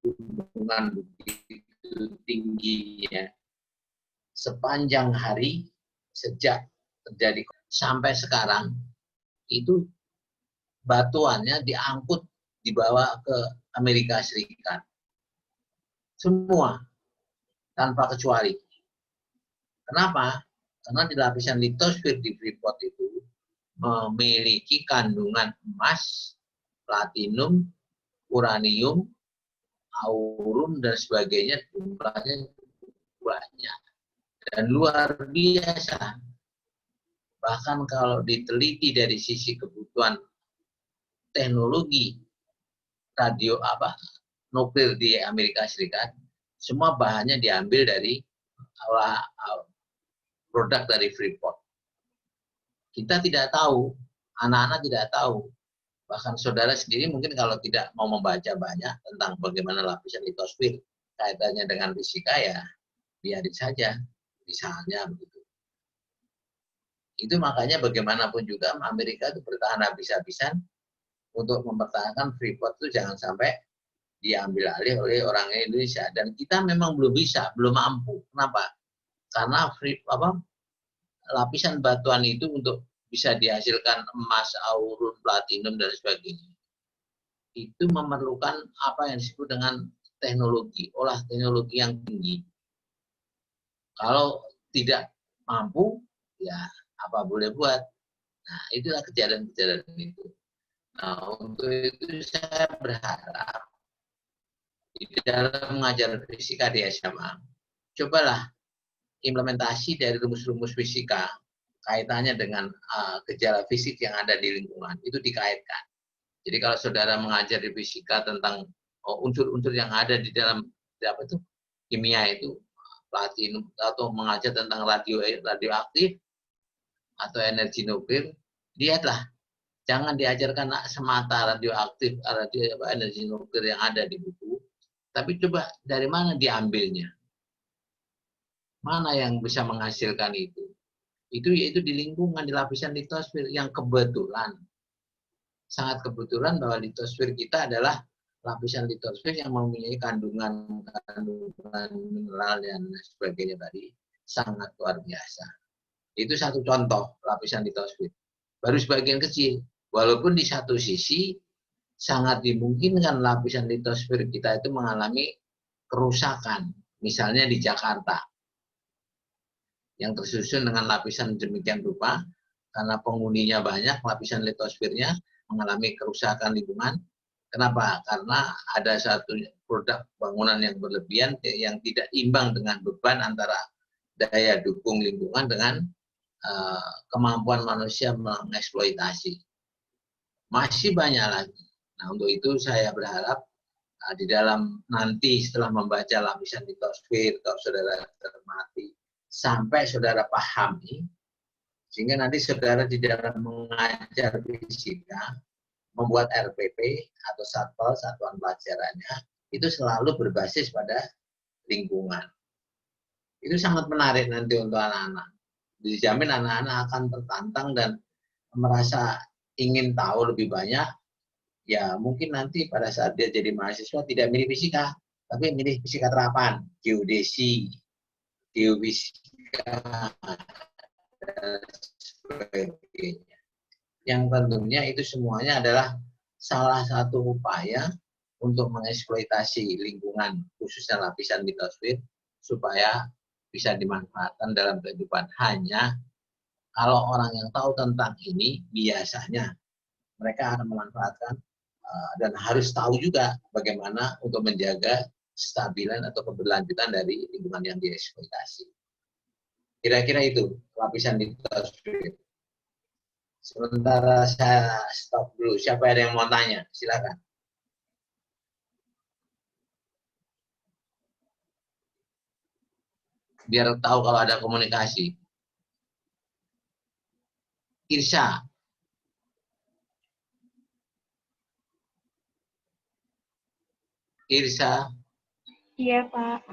hubungan begitu tingginya sepanjang hari sejak terjadi sampai sekarang itu batuannya diangkut dibawa ke Amerika Serikat semua tanpa kecuali. Kenapa? Karena di lapisan litosfer di Freeport itu memiliki kandungan emas, platinum, uranium, aurum dan sebagainya jumlahnya banyak dan luar biasa. Bahkan kalau diteliti dari sisi kebutuhan teknologi nuklir di Amerika Serikat, semua bahannya diambil dari produk dari Freeport. Kita tidak tahu, anak-anak tidak tahu. Bahkan saudara sendiri mungkin kalau tidak mau membaca banyak tentang bagaimana lapisan litosfer kaitannya dengan fisika ya biarin saja, misalnya begitu. Itu makanya bagaimanapun juga Amerika itu bertahan habis-habisan untuk mempertahankan Freeport itu jangan sampai diambil alih oleh orang Indonesia. Dan kita memang belum bisa, belum mampu. Kenapa? Karena lapisan batuan itu untuk bisa dihasilkan emas, aurum, platinum, dan sebagainya. Itu memerlukan apa yang disebut dengan teknologi, olah teknologi yang tinggi. Kalau tidak mampu, ya apa boleh buat. Nah, itulah kejadian-kejadian itu. Nah, untuk itu saya berharap di dalam mengajar fisika di SMA, cobalah implementasi dari rumus-rumus fisika kaitannya dengan gejala fisik yang ada di lingkungan itu dikaitkan. Jadi kalau saudara mengajar di fisika tentang unsur-unsur yang ada di dalam apa itu kimia itu platinum atau mengajar tentang radioaktif atau energi nuklir, lihatlah jangan diajarkan semata radioaktif energi nuklir yang ada di buku, tapi coba dari mana diambilnya, mana yang bisa menghasilkan itu yaitu di lingkungan, di lapisan litosfer yang kebetulan, sangat kebetulan bahwa litosfer kita adalah lapisan litosfer yang mempunyai kandungan mineral dan sebagainya tadi sangat luar biasa. Itu satu contoh lapisan litosfer. Baru sebagian kecil, walaupun di satu sisi sangat dimungkinkan lapisan litosfer kita itu mengalami kerusakan, misalnya di Jakarta yang tersusun dengan lapisan demikian rupa, karena penghuninya banyak, lapisan litosfernya mengalami kerusakan lingkungan. Kenapa? Karena ada satu produk bangunan yang berlebihan yang tidak imbang dengan beban antara daya dukung lingkungan dengan kemampuan manusia mengeksploitasi. Masih banyak lagi. Nah, untuk itu saya berharap di dalam nanti setelah membaca lapisan litosfer, kalau saudara cermati, sampai saudara pahami, sehingga nanti saudara di dalam mengajar fisika, membuat RPP atau satpel, satuan pelajarannya, itu selalu berbasis pada lingkungan. Itu sangat menarik nanti untuk anak-anak. Dijamin anak-anak akan tertantang dan merasa ingin tahu lebih banyak. Ya mungkin nanti pada saat dia jadi mahasiswa tidak milih fisika, tapi milih fisika terapan, geodesi, geofisika, dan sebagainya. Yang tentunya itu semuanya adalah salah satu upaya untuk mengeksploitasi lingkungan, khususnya lapisan litosfer, supaya bisa dimanfaatkan dalam kehidupan. Hanya kalau orang yang tahu tentang ini, biasanya mereka akan memanfaatkan dan harus tahu juga bagaimana untuk menjaga kestabilan atau keberlanjutan dari lingkungan yang dieksploitasi. Kira-kira itu lapisan litosfer. Sementara saya stop dulu. Siapa ada yang mau tanya? Silakan. Biar tahu kalau ada komunikasi. Irsa. Irsa. Iya, Pak.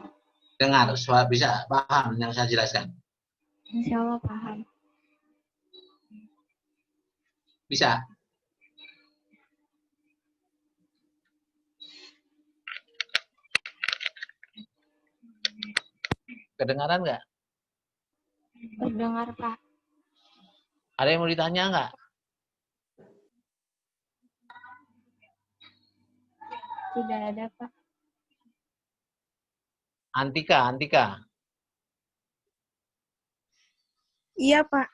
Dengar, bisa paham yang saya jelaskan? Insya Allah paham. Bisa? Kedengaran nggak? Terdengar, Pak. Ada yang mau ditanya nggak? Tidak ada, Pak. Antika. Iya, Pak.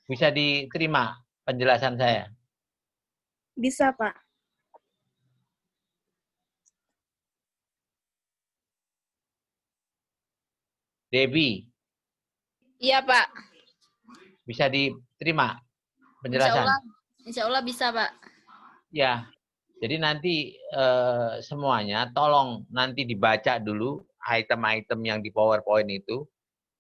Bisa diterima penjelasan saya? Bisa, Pak. Debbie, Iya, Pak. bisa diterima Insya penjelasan? Allah, insya Allah bisa, Pak. Ya, jadi nanti semuanya tolong nanti dibaca dulu item-item yang di PowerPoint itu.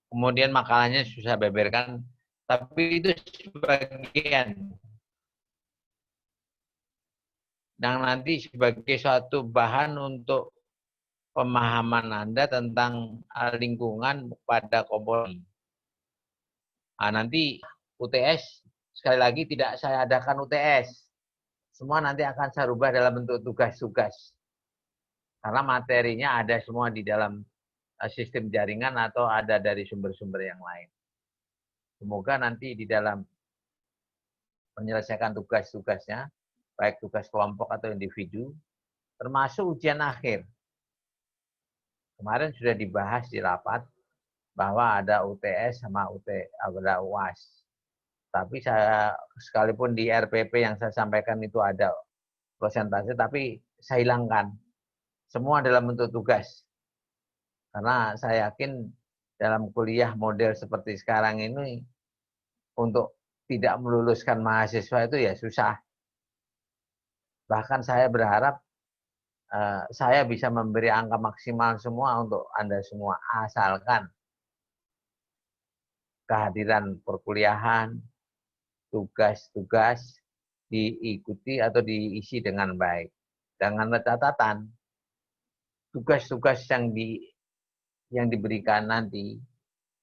Kemudian makalahnya susah beberkan, tapi itu sebagian. Dan nanti sebagai suatu bahan untuk pemahaman Anda tentang lingkungan pada komponen. Nah, nanti UTS, sekali lagi tidak saya adakan UTS. Semua nanti akan saya rubah dalam bentuk tugas-tugas. Karena materinya ada semua di dalam sistem jaringan atau ada dari sumber-sumber yang lain. Semoga nanti di dalam menyelesaikan tugas-tugasnya, baik tugas kelompok atau individu, termasuk ujian akhir. Kemarin sudah dibahas di rapat bahwa ada UTS sama ada UAS. Tapi saya sekalipun di RPP yang saya sampaikan itu ada persentase, tapi saya hilangkan. Semua dalam bentuk tugas. Karena saya yakin dalam kuliah model seperti sekarang ini, untuk tidak meluluskan mahasiswa itu ya susah. Bahkan saya berharap saya bisa memberi angka maksimal semua untuk Anda semua, asalkan kehadiran perkuliahan, tugas-tugas diikuti atau diisi dengan baik. Dengan catatan, tugas-tugas yang diberikan nanti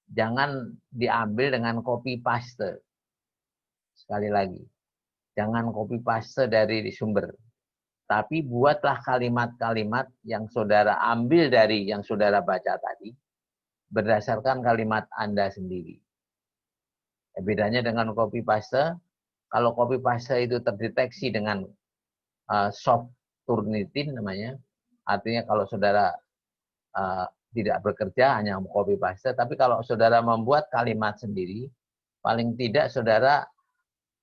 jangan diambil dengan copy paste. Sekali lagi, jangan copy paste dari sumber. Tapi buatlah kalimat-kalimat yang saudara ambil dari yang saudara baca tadi, berdasarkan kalimat Anda sendiri. Bedanya dengan copy paste, kalau copy paste itu terdeteksi dengan soft Turnitin namanya, artinya kalau saudara tidak bekerja hanya copy paste, tapi kalau saudara membuat kalimat sendiri, paling tidak saudara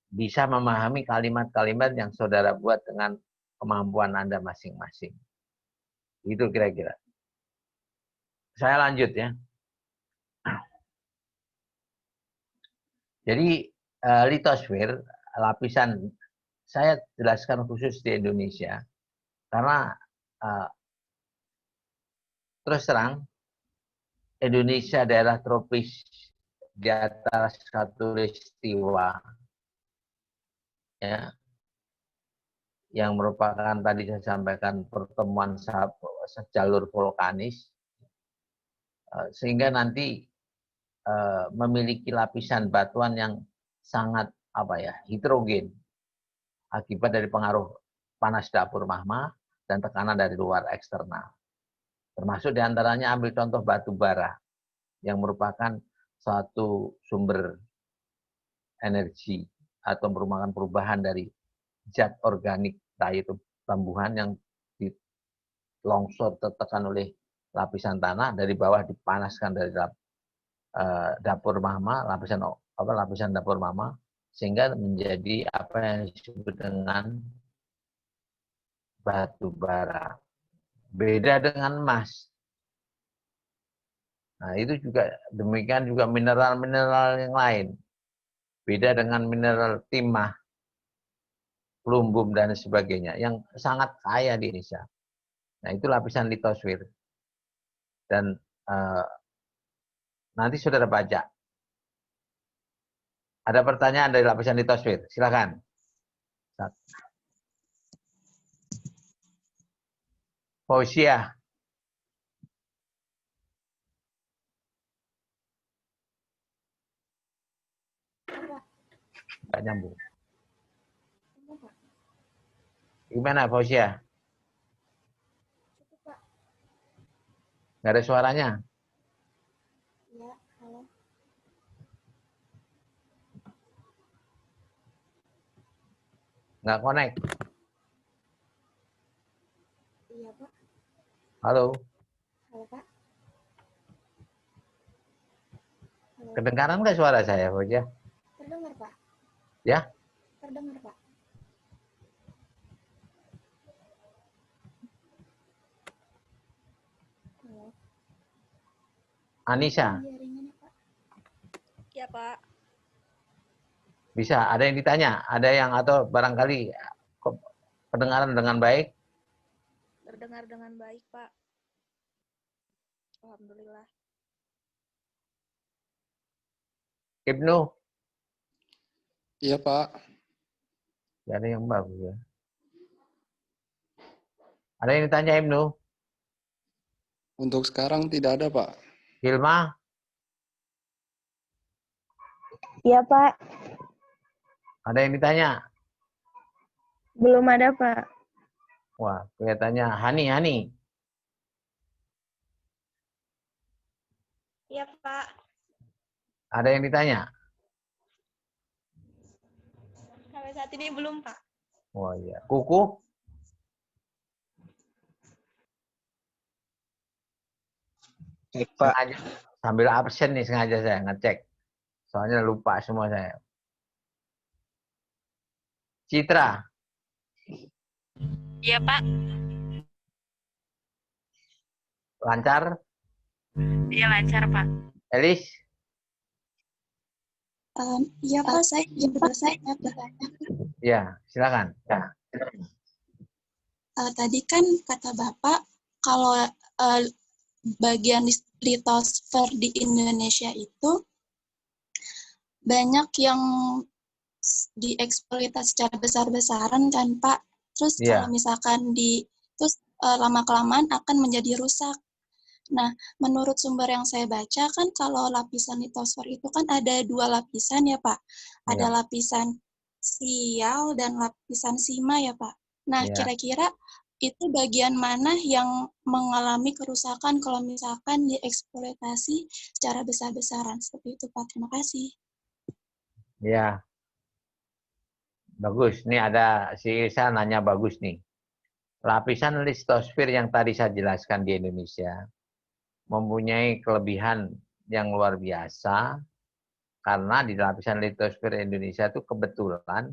bisa memahami kalimat-kalimat yang saudara buat dengan kemampuan Anda masing-masing. Itu kira-kira. Saya lanjut ya. Jadi litosfer, lapisan, saya jelaskan khusus di Indonesia, karena terus terang, Indonesia daerah tropis di atas khatulistiwa, ya, yang merupakan tadi saya sampaikan pertemuan jalur vulkanis, sehingga nanti memiliki lapisan batuan yang sangat heterogen akibat dari pengaruh panas dapur magma dan tekanan dari luar eksternal. Termasuk diantaranya ambil contoh batu bara yang merupakan suatu sumber energi atau merupakan perubahan dari zat organik, yaitu tumbuhan yang longsor tertekan oleh lapisan tanah dari bawah, dipanaskan dari dapur magma, lapisan dapur magma, sehingga menjadi apa yang disebut dengan batu bara. Beda dengan emas. Nah, itu juga demikian juga mineral-mineral yang lain. Beda dengan mineral timah, plumbum dan sebagainya yang sangat kaya di Indonesia. Nah, itu lapisan litosfer. Dan nanti saudara baca. Ada pertanyaan dari lapisan litosfer? Silakan. Fausia. Nggak nyambung. Gimana Fausia? Nggak ada suaranya. Nggak connect. Iya, Pak. Halo. Halo, Pak. Halo. Kedengaran nggak suara saya, Fauzia? Terdengar, Pak. Ya? Terdengar, Pak. Halo. Anissa, Jaringannya, Pak. Ya, Pak. bisa? Ada yang ditanya? Ada yang atau barangkali pendengaran dengan baik? Terdengar dengan baik, Pak. Alhamdulillah. Ibnu, Iya, Pak. ya ada yang bagus ya. Ada yang ditanya Ibnu? Untuk sekarang tidak ada, Pak. Hilma, Iya, Pak. ada yang ditanya? Belum ada, Pak. Wah, kelihatannya Hani. Iya, Pak. Ada yang ditanya? Sampai saat ini belum, Pak. Wah iya. Kuku? Baik, Pak. Sengaja. Sambil absen nih sengaja saya ngecek. Soalnya lupa semua saya. Citra, Iya, Pak. lancar? Iya, lancar, Pak. Elis? Iya, Pak. Saya bertanya. Ya, silakan. Ya. Tadi kan kata Bapak, kalau bagian litosfer di Indonesia itu banyak yang dieksploitasi secara besar-besaran kan, Pak. Terus Iya. kalau misalkan terus lama-kelamaan akan menjadi rusak. Nah, menurut sumber yang saya baca kan kalau lapisan litosfer itu kan ada 2 lapisan ya, Pak. Ada Iya. lapisan sial dan lapisan sima ya, Pak. Nah, Iya. kira-kira itu bagian mana yang mengalami kerusakan kalau misalkan dieksploitasi secara besar-besaran? Seperti itu, Pak. Terima kasih. Ya. Bagus. Ini ada si Ilsa nanya bagus nih. Lapisan litosfer yang tadi saya jelaskan di Indonesia mempunyai kelebihan yang luar biasa karena di lapisan litosfer Indonesia itu kebetulan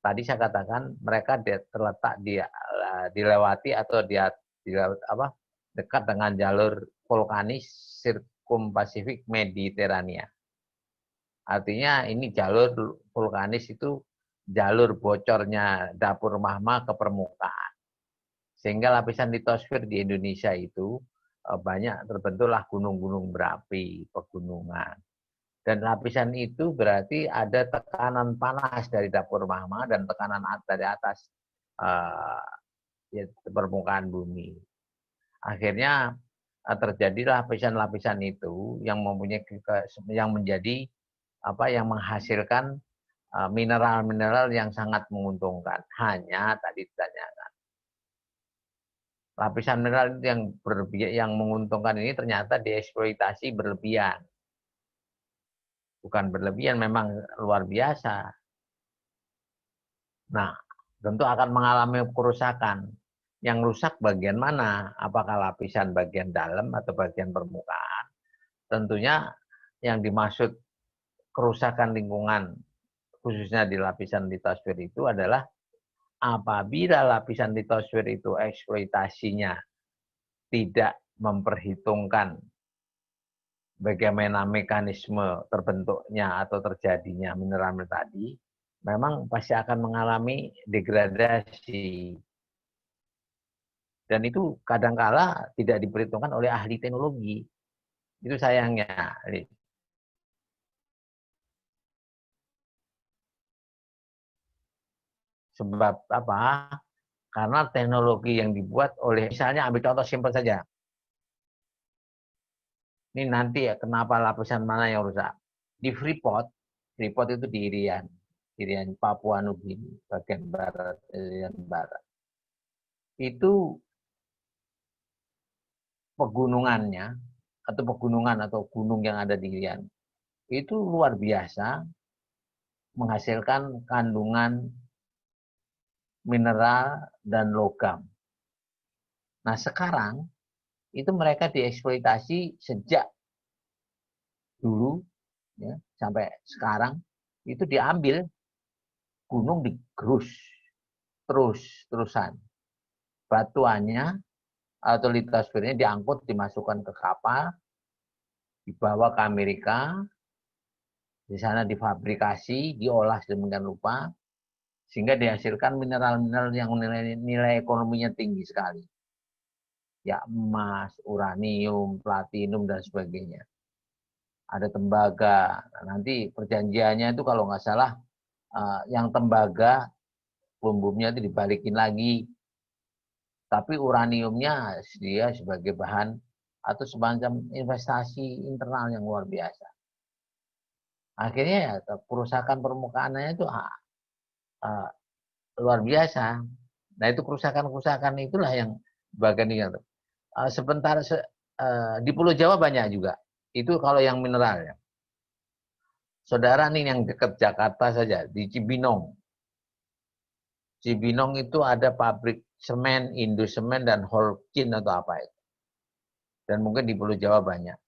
tadi saya katakan mereka terletak dilewati atau dekat dengan jalur vulkanis sirkumpasifik Mediterania. Artinya ini jalur vulkanis itu jalur bocornya dapur magma ke permukaan. Sehingga lapisan litosfer di Indonesia itu banyak terbentuklah gunung-gunung berapi, pegunungan. Dan lapisan itu berarti ada tekanan panas dari dapur magma dan tekanan dari atas permukaan bumi. Akhirnya terjadi lapisan-lapisan itu yang menjadi yang menghasilkan mineral-mineral yang sangat menguntungkan. Hanya tadi ditanyakan lapisan mineral yang menguntungkan ini ternyata dieksploitasi berlebihan. Bukan berlebihan, memang luar biasa. Nah, tentu akan mengalami kerusakan. Yang rusak bagian mana? Apakah lapisan bagian dalam atau bagian permukaan? Tentunya yang dimaksud kerusakan lingkungan, khususnya di lapisan litosfer itu adalah apabila lapisan litosfer itu eksploitasinya tidak memperhitungkan bagaimana mekanisme terbentuknya atau terjadinya mineral tadi, memang pasti akan mengalami degradasi. Dan itu kadangkala tidak diperhitungkan oleh ahli teknologi. Itu sayangnya. Sebab apa? Karena teknologi yang dibuat oleh, misalnya ambil contoh simpel saja. Ini nanti ya, kenapa lapisan mana yang rusak? Di Freeport itu di Irian Papua Nugini, bagian barat, Irian Barat. Itu pegunungannya, atau pegunungan atau gunung yang ada di Irian, itu luar biasa menghasilkan kandungan mineral, dan logam. Nah sekarang itu mereka dieksploitasi sejak dulu ya, sampai sekarang itu diambil gunung digerus terusan. Batuannya atau litosfernya diangkut, dimasukkan ke kapal, dibawa ke Amerika, di sana difabrikasi, diolah sedemikian rupa, sehingga dihasilkan mineral-mineral yang nilai ekonominya tinggi sekali. Ya emas, uranium, platinum, dan sebagainya. Ada tembaga. Nah, nanti perjanjiannya itu kalau nggak salah, yang tembaga, bom-bomnya itu dibalikin lagi. Tapi uraniumnya dia sebagai bahan atau semacam investasi internal yang luar biasa. Akhirnya ya, kerusakan permukaannya itu luar biasa. Nah itu kerusakan-kerusakan itulah yang bagian ini. Sebentar di Pulau Jawa banyak juga. Itu kalau yang mineral ya. Saudara nih yang dekat Jakarta saja, di Cibinong. Cibinong itu ada pabrik semen, Indosemen, dan Holcim atau apa itu. Dan mungkin di Pulau Jawa banyak.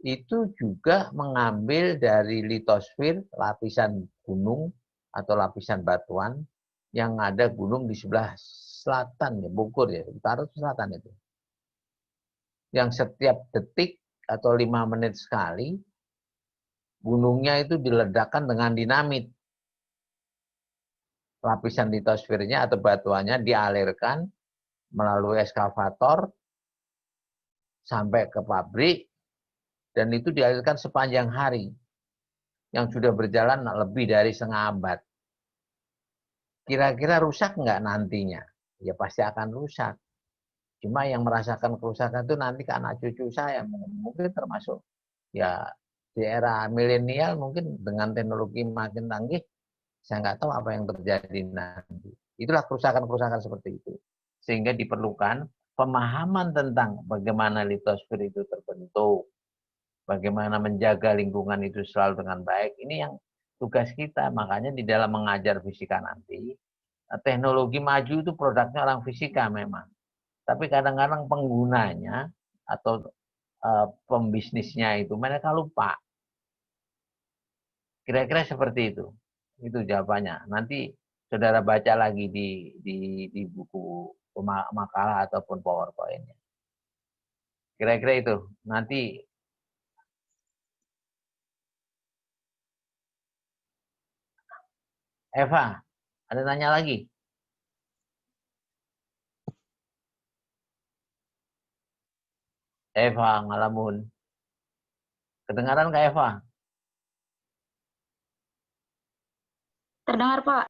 Itu juga mengambil dari litosfer, lapisan gunung atau lapisan batuan yang ada gunung di sebelah selatan ya, Bogor ya, utara atau selatan itu. Yang setiap detik atau 5 menit sekali gunungnya itu diledakkan dengan dinamit. Lapisan litosfernya atau batuannya dialirkan melalui eskavator sampai ke pabrik, dan itu dialirkan sepanjang hari yang sudah berjalan lebih dari setengah abad. Kira-kira rusak nggak nantinya? Ya pasti akan rusak. Cuma yang merasakan kerusakan itu nanti ke anak cucu saya, mungkin termasuk ya di era milenial, mungkin dengan teknologi makin canggih, saya nggak tahu apa yang terjadi nanti. Itulah kerusakan-kerusakan seperti itu. Sehingga diperlukan pemahaman tentang bagaimana litosfer itu terbentuk, bagaimana menjaga lingkungan itu selalu dengan baik. Ini yang tugas kita. Makanya di dalam mengajar fisika nanti, teknologi maju itu produknya orang fisika memang. Tapi kadang-kadang penggunanya atau pembisnisnya itu mereka lupa. Kira-kira seperti itu. Itu jawabannya. Nanti saudara baca lagi di buku makalah ataupun PowerPoint-nya. Kira-kira itu. Nanti Eva, ada nanya lagi? Eva ngalamun. Kedengaran nggak Eva? Terdengar, Pak.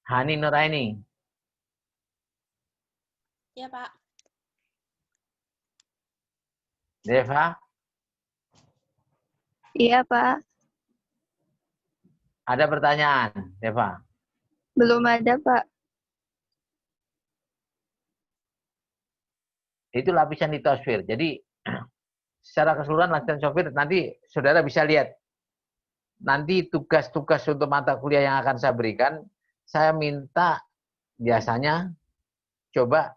Hani Nuraini. Ya, Pak. Deva, Iya, Pak. ada pertanyaan, Deva? Belum ada, Pak. Itu lapisan litosfer. Jadi secara keseluruhan lapisan litosfer nanti saudara bisa lihat. Nanti tugas-tugas untuk mata kuliah yang akan saya berikan, saya minta biasanya coba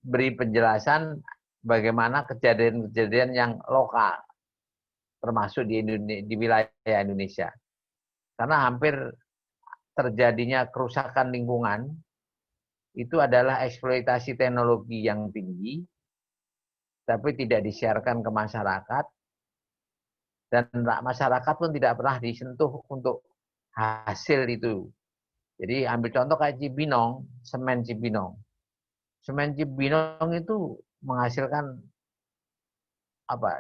beri penjelasan bagaimana kejadian-kejadian yang lokal, termasuk di wilayah Indonesia. Karena hampir terjadinya kerusakan lingkungan, itu adalah eksploitasi teknologi yang tinggi, tapi tidak disiarkan ke masyarakat, dan masyarakat pun tidak pernah disentuh untuk hasil itu. Jadi ambil contoh kayak Cibinong, semen Cibinong. Semen Cibinong itu menghasilkan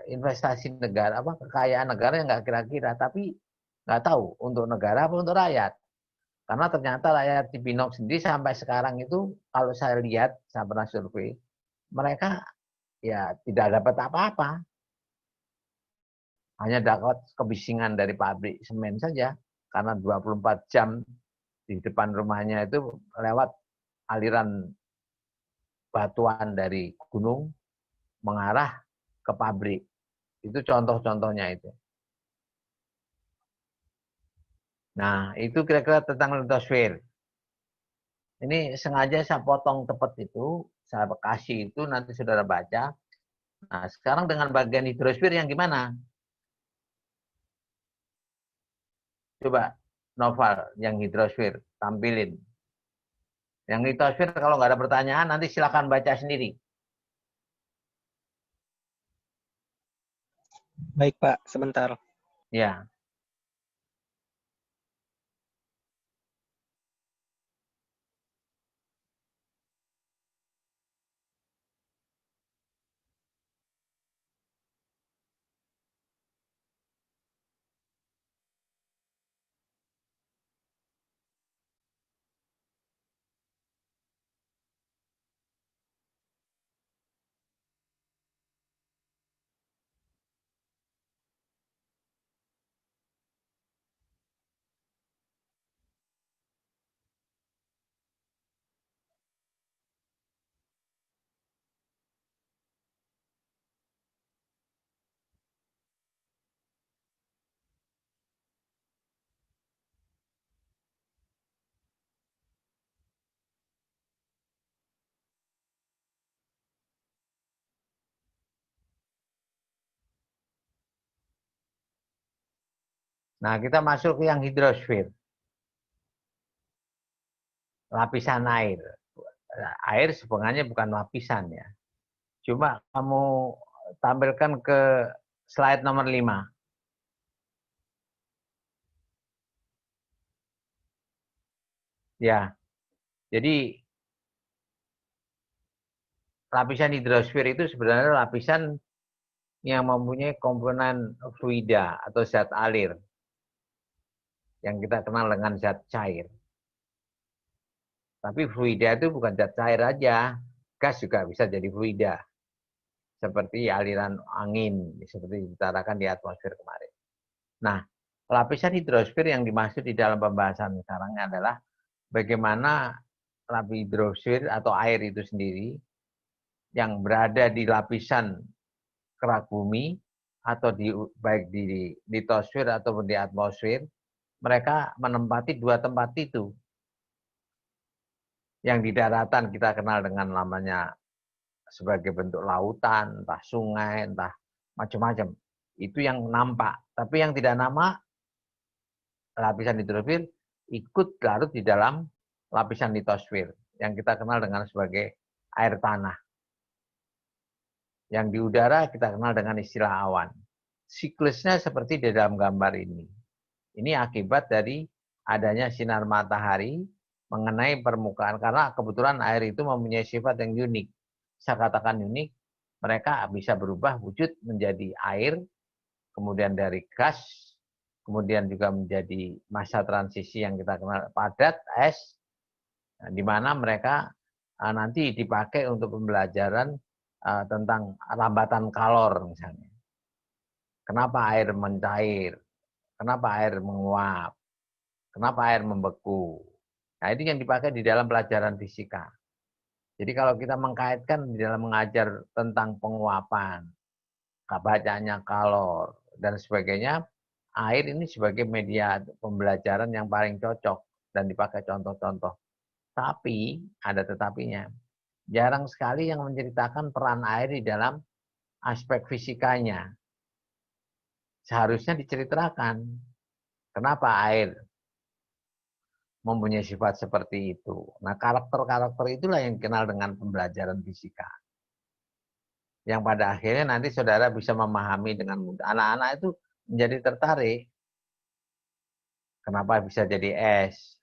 investasi negara, kekayaan negara yang nggak kira-kira, tapi nggak tahu untuk negara apa untuk rakyat. Karena ternyata rakyat Cibinong sendiri sampai sekarang itu, kalau saya lihat, saya pernah survei, mereka ya tidak dapat apa-apa. Hanya dapat kebisingan dari pabrik semen saja, karena 24 jam di depan rumahnya itu lewat aliran batuan dari gunung mengarah ke pabrik. Itu contoh-contohnya itu. Nah, itu kira-kira tentang litosfer. Ini sengaja saya potong tepat itu, saya kasih itu, nanti saudara baca. Nah, sekarang dengan bagian hidrosfer yang gimana? Coba, Noval, yang hidrosfer, tampilin. Yang hidrosfer kalau nggak ada pertanyaan, nanti silakan baca sendiri. Baik, Pak. Sebentar. Ya. Nah, kita masuk ke yang hidrosfer. Lapisan air. Air sebenarnya bukan lapisan ya. Cuma kamu tampilkan ke slide nomor 5. Ya, jadi lapisan hidrosfer itu sebenarnya lapisan yang mempunyai komponen fluida atau zat alir yang kita kenal dengan zat cair. Tapi fluida itu bukan zat cair aja, gas juga bisa jadi fluida. Seperti aliran angin, seperti diutarakan di atmosfer kemarin. Nah, lapisan hidrosfer yang dimaksud di dalam pembahasan sekarang adalah bagaimana lapisan hidrosfer atau air itu sendiri yang berada di lapisan kerak bumi atau baik di litosfer ataupun di atmosfer, mereka menempati dua tempat itu. Yang di daratan kita kenal dengan namanya sebagai bentuk lautan, entah sungai, entah macam-macam. Itu yang nampak. Tapi yang tidak nampak, lapisan hidrosfer ikut larut di dalam lapisan litosfer yang kita kenal dengan sebagai air tanah. Yang di udara kita kenal dengan istilah awan. Siklusnya seperti di dalam gambar ini. Ini akibat dari adanya sinar matahari mengenai permukaan, karena kebetulan air itu mempunyai sifat yang unik. Saya katakan unik, mereka bisa berubah wujud menjadi air, kemudian dari gas, kemudian juga menjadi masa transisi yang kita kenal padat, es, di mana mereka nanti dipakai untuk pembelajaran tentang rambatan kalor misalnya. Kenapa air mencair? Kenapa air menguap? Kenapa air membeku? Nah, ini yang dipakai di dalam pelajaran fisika. Jadi kalau kita mengkaitkan di dalam mengajar tentang penguapan, bacanya kalor, dan sebagainya, air ini sebagai media pembelajaran yang paling cocok dan dipakai contoh-contoh. Tapi, ada tetapinya. Jarang sekali yang menceritakan peran air di dalam aspek fisikanya. Seharusnya diceritakan kenapa air mempunyai sifat seperti itu. Nah, karakter-karakter itulah yang dikenal dengan pembelajaran fisika. Yang pada akhirnya nanti saudara bisa memahami dengan mudah. Anak-anak itu menjadi tertarik. Kenapa bisa jadi es?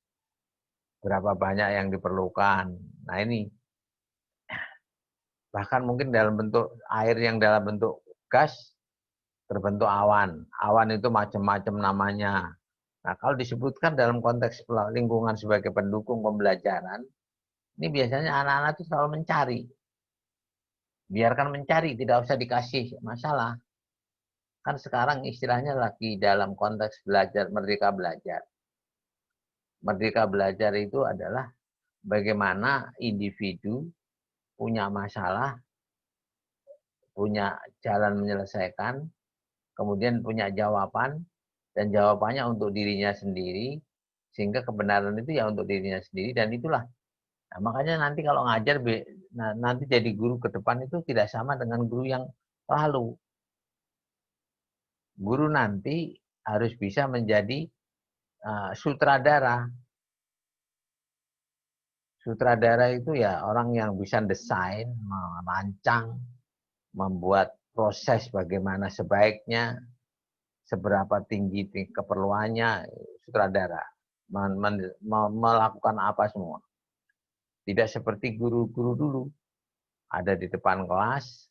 Berapa banyak yang diperlukan? Nah, ini bahkan mungkin dalam bentuk air yang dalam bentuk gas terbentuk awan. Awan itu macam-macam namanya. Nah, kalau disebutkan dalam konteks lingkungan sebagai pendukung pembelajaran, ini biasanya anak-anak itu selalu mencari. Biarkan mencari, tidak usah dikasih masalah. Kan sekarang istilahnya lagi dalam konteks belajar, merdeka belajar. Merdeka belajar itu adalah bagaimana individu punya masalah, punya jalan menyelesaikan, kemudian punya jawaban, dan jawabannya untuk dirinya sendiri, sehingga kebenaran itu ya untuk dirinya sendiri, dan itulah Nah, makanya nanti kalau ngajar, nanti jadi guru ke depan itu tidak sama dengan guru yang lalu. Guru nanti harus bisa menjadi sutradara. Sutradara itu ya orang yang bisa desain, merancang, membuat proses bagaimana sebaiknya, seberapa tinggi keperluannya, sutradara. Melakukan apa semua. Tidak seperti guru-guru dulu. Ada di depan kelas,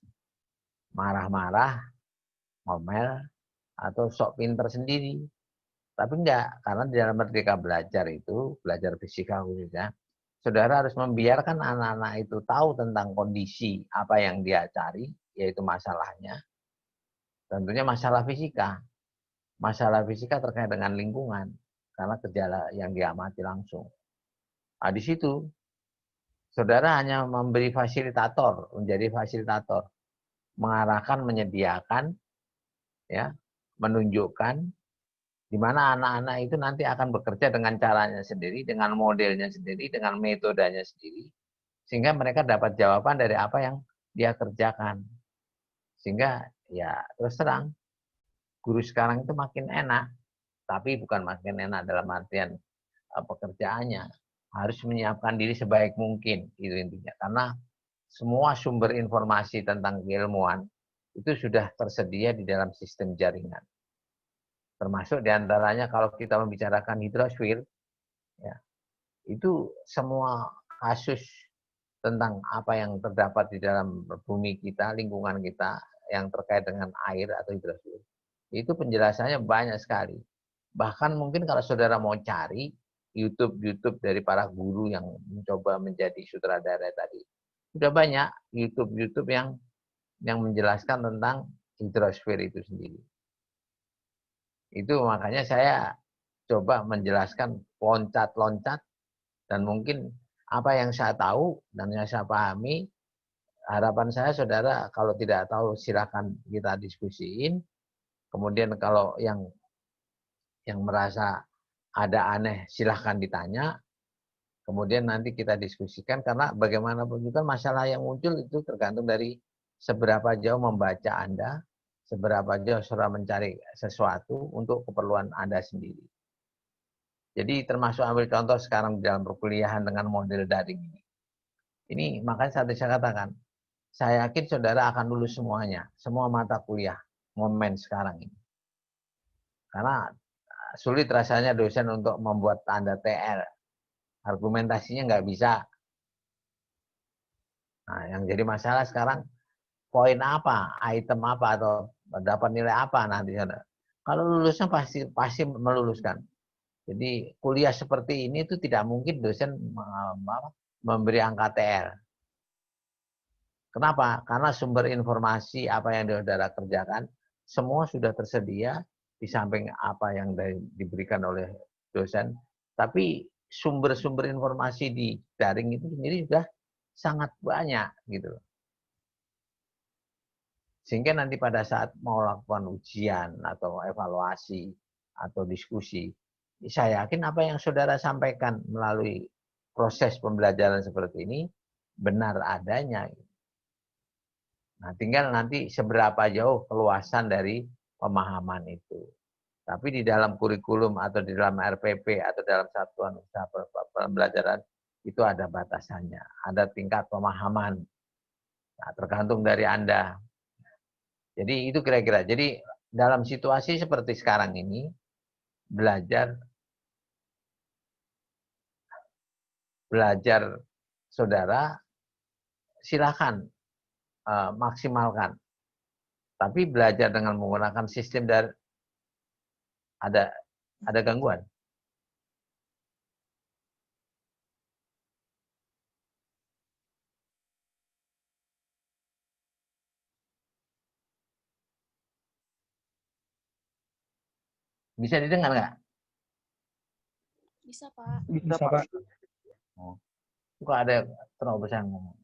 marah-marah, ngomel, atau sok pinter sendiri. Tapi enggak, karena di dalam Merdeka Belajar itu, belajar fisika khususnya, saudara harus membiarkan anak-anak itu tahu tentang kondisi apa yang dia cari, yaitu masalahnya. Tentunya masalah fisika. Masalah fisika terkait dengan lingkungan, karena gejala yang diamati langsung. Nah, di situ, saudara hanya memberi fasilitator, menjadi fasilitator, mengarahkan, menyediakan, ya, menunjukkan di mana anak-anak itu nanti akan bekerja dengan caranya sendiri, dengan modelnya sendiri, dengan metodenya sendiri, sehingga mereka dapat jawaban dari apa yang dia kerjakan. Sehingga ya terus terang, guru sekarang itu makin enak, tapi bukan makin enak dalam artian pekerjaannya. Harus menyiapkan diri sebaik mungkin, itu intinya. Karena semua sumber informasi tentang keilmuan itu sudah tersedia di dalam sistem jaringan. Termasuk diantaranya kalau kita membicarakan hidrosfer, ya, itu semua kasus tentang apa yang terdapat di dalam bumi kita, lingkungan kita, yang terkait dengan air atau hidrosfer, itu penjelasannya banyak sekali. Bahkan mungkin kalau saudara mau cari YouTube dari para guru yang mencoba menjadi sutradara tadi, sudah banyak YouTube yang menjelaskan tentang hidrosfer itu sendiri. Itu makanya saya coba menjelaskan loncat-loncat, dan mungkin apa yang saya tahu dan yang saya pahami, harapan saya saudara kalau tidak tahu silakan kita diskusiin. Kemudian kalau yang merasa ada aneh silahkan ditanya. Kemudian nanti kita diskusikan, karena bagaimanapun juga masalah yang muncul itu tergantung dari seberapa jauh membaca Anda, seberapa jauh saudara mencari sesuatu untuk keperluan Anda sendiri. Jadi termasuk ambil contoh sekarang di dalam perkuliahan dengan model daring ini. Ini makanya saya katakan, saya yakin saudara akan lulus semuanya, semua mata kuliah momen sekarang ini. Karena sulit rasanya dosen untuk membuat Anda TR. Argumentasinya nggak bisa. Nah, yang jadi masalah sekarang, poin apa, item apa, atau dapat nilai apa nanti. Kalau lulusnya pasti meluluskan. Jadi kuliah seperti ini itu tidak mungkin dosen memberi angka TR. Kenapa? Karena sumber informasi apa yang saudara kerjakan, semua sudah tersedia di samping apa yang diberikan oleh dosen. Tapi sumber-sumber informasi di daring itu sendiri sudah sangat banyak gitu. Sehingga nanti pada saat mau lakukan ujian atau evaluasi atau diskusi, saya yakin apa yang saudara sampaikan melalui proses pembelajaran seperti ini benar adanya. Nah, tinggal nanti seberapa jauh keluasan dari pemahaman itu. Tapi di dalam kurikulum atau di dalam RPP atau dalam satuan usaha pembelajaran itu ada batasannya, ada tingkat pemahaman. Nah, tergantung dari Anda. Jadi itu kira-kira. Jadi dalam situasi seperti sekarang ini, belajar saudara silakan maksimalkan. Tapi belajar dengan menggunakan sistem dari ada gangguan. Bisa didengar nggak? Bisa, Pak. Bisa, Pak. Oh, kok ada terobosan ngomong.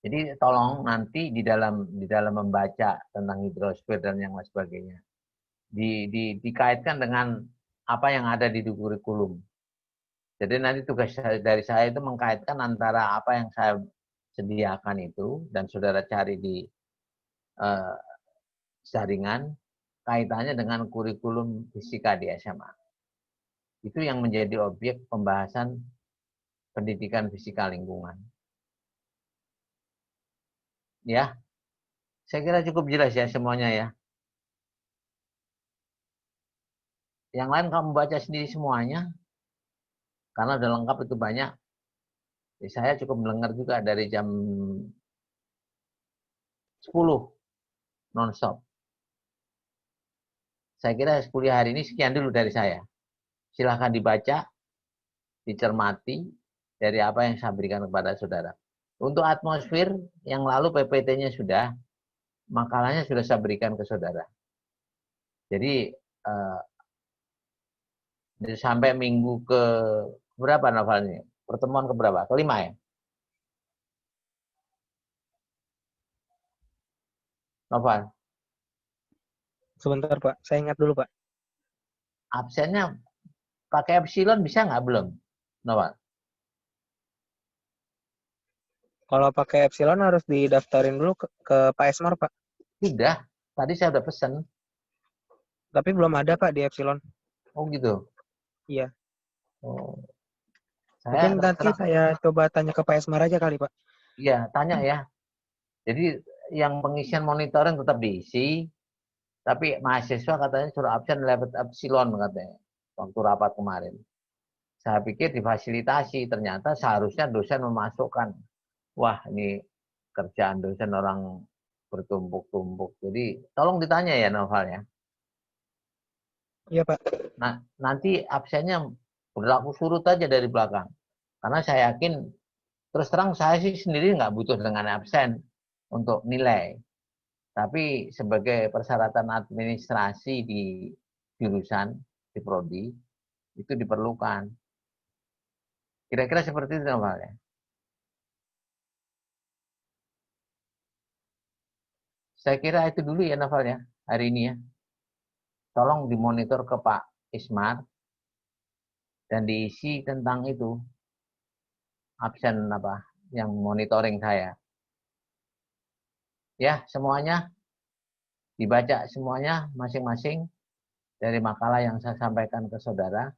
Jadi tolong nanti di dalam membaca tentang hidrosfer dan yang lain sebagainya, dikaitkan dengan apa yang ada di kurikulum. Jadi nanti tugas dari saya itu mengkaitkan antara apa yang saya sediakan itu dan saudara cari di jaringan, kaitannya dengan kurikulum fisika di SMA. Itu yang menjadi objek pembahasan pendidikan fisika lingkungan. Ya, saya kira cukup jelas ya semuanya ya. Yang lain kamu baca sendiri semuanya, karena udah lengkap itu banyak. Ya, saya cukup mendengar juga dari jam 10 non-stop. Saya kira kuliah hari ini sekian dulu dari saya. Silahkan dibaca, dicermati dari apa yang saya berikan kepada saudara. Untuk atmosfer yang lalu PPT-nya sudah, makalahnya sudah saya berikan ke saudara. Jadi sampai minggu ke berapa Novalnya? Pertemuan ke berapa? Kelima ya? Noval? Sebentar Pak, saya ingat dulu Pak. Absennya pakai epsilon bisa nggak belum? Noval? Kalau pakai Epsilon harus didaftarin dulu ke Pak Esmar Pak. Sudah. Tadi saya udah pesen. Tapi belum ada Pak di Epsilon. Oh gitu? Iya. Oh. Mungkin nanti saya coba tanya ke Pak Esmar aja kali Pak. Iya, tanya ya. Jadi yang pengisian monitoring tetap diisi, tapi mahasiswa katanya suruh absen lewat epsilon katanya waktu rapat kemarin. Saya pikir difasilitasi, ternyata seharusnya dosen memasukkan. Wah, ini kerjaan dosen orang bertumpuk-tumpuk. Jadi tolong ditanya ya Noval ya. Iya Pak. Nah, nanti absennya berlaku surut aja dari belakang. Karena saya yakin, terus terang saya sih sendiri nggak butuh dengan absen untuk nilai. Tapi sebagai persyaratan administrasi di jurusan, di prodi, itu diperlukan. Kira-kira seperti itu Noval ya. Saya kira itu dulu ya Noval ya, hari ini ya. Tolong dimonitor ke Pak Ismar dan diisi tentang itu, absen apa yang monitoring saya. Ya, semuanya dibaca semuanya masing-masing dari makalah yang saya sampaikan ke saudara.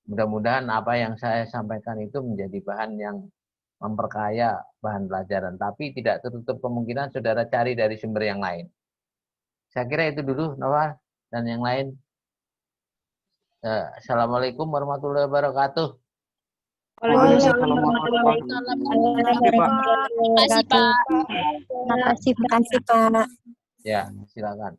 Mudah-mudahan apa yang saya sampaikan itu menjadi bahan yang memperkaya bahan pelajaran. Tapi tidak tertutup kemungkinan saudara cari dari sumber yang lain. Saya kira itu dulu, Noval, dan yang lain. Assalamualaikum warahmatullahi wabarakatuh. Waalaikumsalam warahmatullahi wabarakatuh. Terima kasih Pak. Terima kasih Pak. Terima kasih Pak. Ya, silakan.